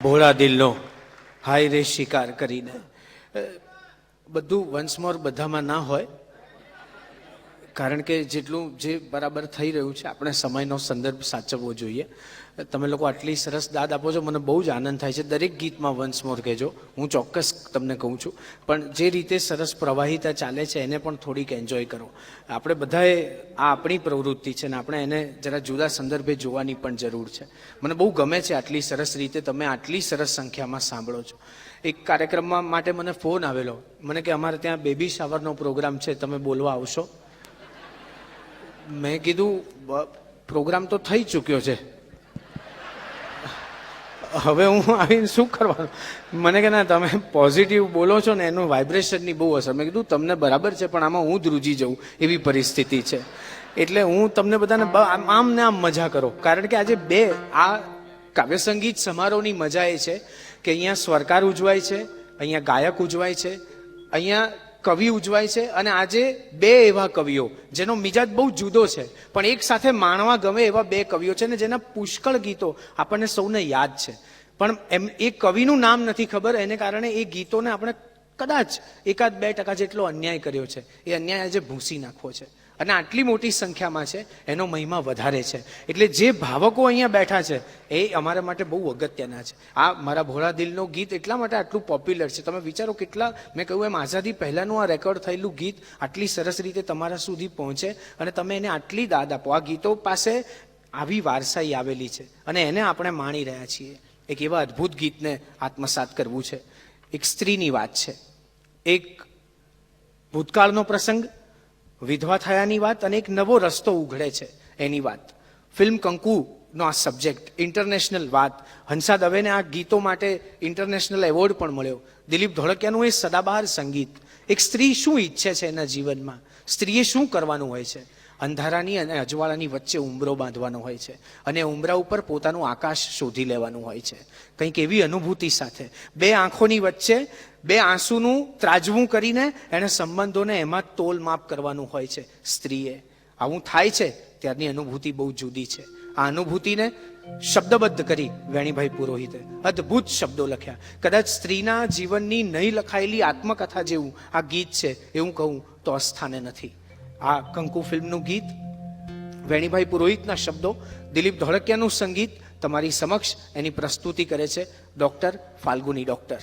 ભોળા દિલનો હાય રે શિકાર કરીને બધું વન્સ મોર બધામાં ના હોય, કારણ કે જેટલું જે બરાબર થઈ રહ્યું છે આપણે સમયનો સંદર્ભ સાચવવો જોઈએ. તમે લોકો આટલી સરસ દાદ આપો છો, મને બહુ જ આનંદ થાય છે. દરેક ગીતમાં વન્સ મોર કહેજો, હું ચોક્કસ તમને કહું છું, પણ જે રીતે સરસ પ્રવાહિતા ચાલે છે એને પણ થોડીક એન્જોય કરો. આપણે બધાએ આ આપણી પ્રવૃત્તિ છે ને આપણે એને જરા જુદા સંદર્ભે જોવાની પણ જરૂર છે. મને બહુ ગમે છે આટલી સરસ રીતે તમે આટલી સરસ સંખ્યામાં સાંભળો છો. એક કાર્યક્રમમાં માટે મને ફોન આવેલો, મને કે અમારે ત્યાં બેબી શાવરનો પ્રોગ્રામ છે, તમે બોલવા આવશો? મેં કીધું પ્રોગ્રામ તો થઈ ચૂક્યો છે, હવે હું આવીને શું કરવાનું? મને કે ના, તમે પોઝિટિવ બોલો છો ને એનું વાઇબ્રેશનની બહુ અસર. મેં કીધું તમને બરાબર છે, પણ આમાં હું ધ્રુજી જાઉં એવી પરિસ્થિતિ છે. એટલે હું તમને બધાને આમ ને આમ મજા કરો, કારણ કે આજે આ કાવ્ય સંગીત સમારોહની મજા એ છે કે અહીંયા સ્વરકાર ઉજવાય છે, અહીંયા ગાયક ઉજવાય છે, અહીંયા કવિ ઉજવાય છે, અને આજે બે એવા કવિઓ જેનો મિજાજ બહુ જુદો છે પણ એક સાથે માણવા ગમે એવા બે કવિઓ છે ને જેના પુષ્કળ ગીતો આપણને સૌને યાદ છે, પણ એ કવિનું નામ નથી ખબર. એને કારણે એ ગીતોને આપણે કદાચ 1-2% જેટલો અન્યાય કર્યો છે. એ અન્યાય આજે ભૂંસી નાખવો છે, અને આટલી મોટી સંખ્યામાં છે એનો મહિમા વધારે છે. એટલે જે ભાવકો અહીંયા બેઠા છે એ અમારા માટે બહુ અગત્યના છે. આ મારા ભોળા દિલનો ગીત એટલા માટે આટલું પોપ્યુલર છે. તમે વિચારો કેટલા, મેં કહ્યું એમ, આઝાદી પહેલાંનું આ રેકોર્ડ થયેલું ગીત આટલી સરસ રીતે તમારા સુધી પહોંચે અને તમે એને આટલી દાદ આપો. આ ગીતો પાસે આવી વારસાઈ આવેલી છે અને એને આપણે માણી રહ્યા છીએ. એક એવા અદ્ભુત ગીતને આત્મસાત કરવું છે. એક સ્ત્રીની વાત છે, એક ભૂતકાળનો પ્રસંગ, વિધવા થયાની વાત, અને એક નવો રસ્તો ઉઘડે છે એની વાત. ફિલ્મ કંકુનો આ સબ્જેક્ટ, ઇન્ટરનેશનલ વાત. હંસા દવેને આ ગીતો માટે ઇન્ટરનેશનલ એવોર્ડ પણ મળ્યો. દિલીપ ધોળકિયાનું એ સદાબહાર સંગીત. એક સ્ત્રી શું ઈચ્છે છે એના જીવનમાં, સ્ત્રીએ શું કરવાનું હોય છે? અંધારાની અને અજવાળાની વચ્ચે ઉંબરો બાંધવાનો હોય છે, અને ઉંબરા ઉપર પોતાનું આકાશ શોધી લેવાનું હોય છે. કંઈક એવી અનુભૂતિ સાથે બે આંખોની વચ્ચે બે આંસુનું ત્રાજવું કરીને એને સંબંધોને એમાં તોલ માપ કરવાનું હોય છે સ્ત્રીએ. આવું થાય છે ત્યારની અનુભૂતિ બહુ જુદી છે. આ અનુભૂતિને શબ્દબદ્ધ કરી વેણીભાઈ પુરોહિતે અદ્ભુત શબ્દો લખ્યા. કદાચ સ્ત્રીના જીવનની નહીં લખાયેલી આત્મકથા જેવું આ ગીત છે એવું કહું તો અસ્થાને નથી. આ કંકુ ફિલ્મનું ગીત, વેણીભાઈ પુરોહિતના શબ્દો, દિલીપ ધોળકિયાનું સંગીત તમારી સમક્ષ એની પ્રસ્તુતિ કરે છે ડોક્ટર ફાલ્ગુની ડોક્ટર.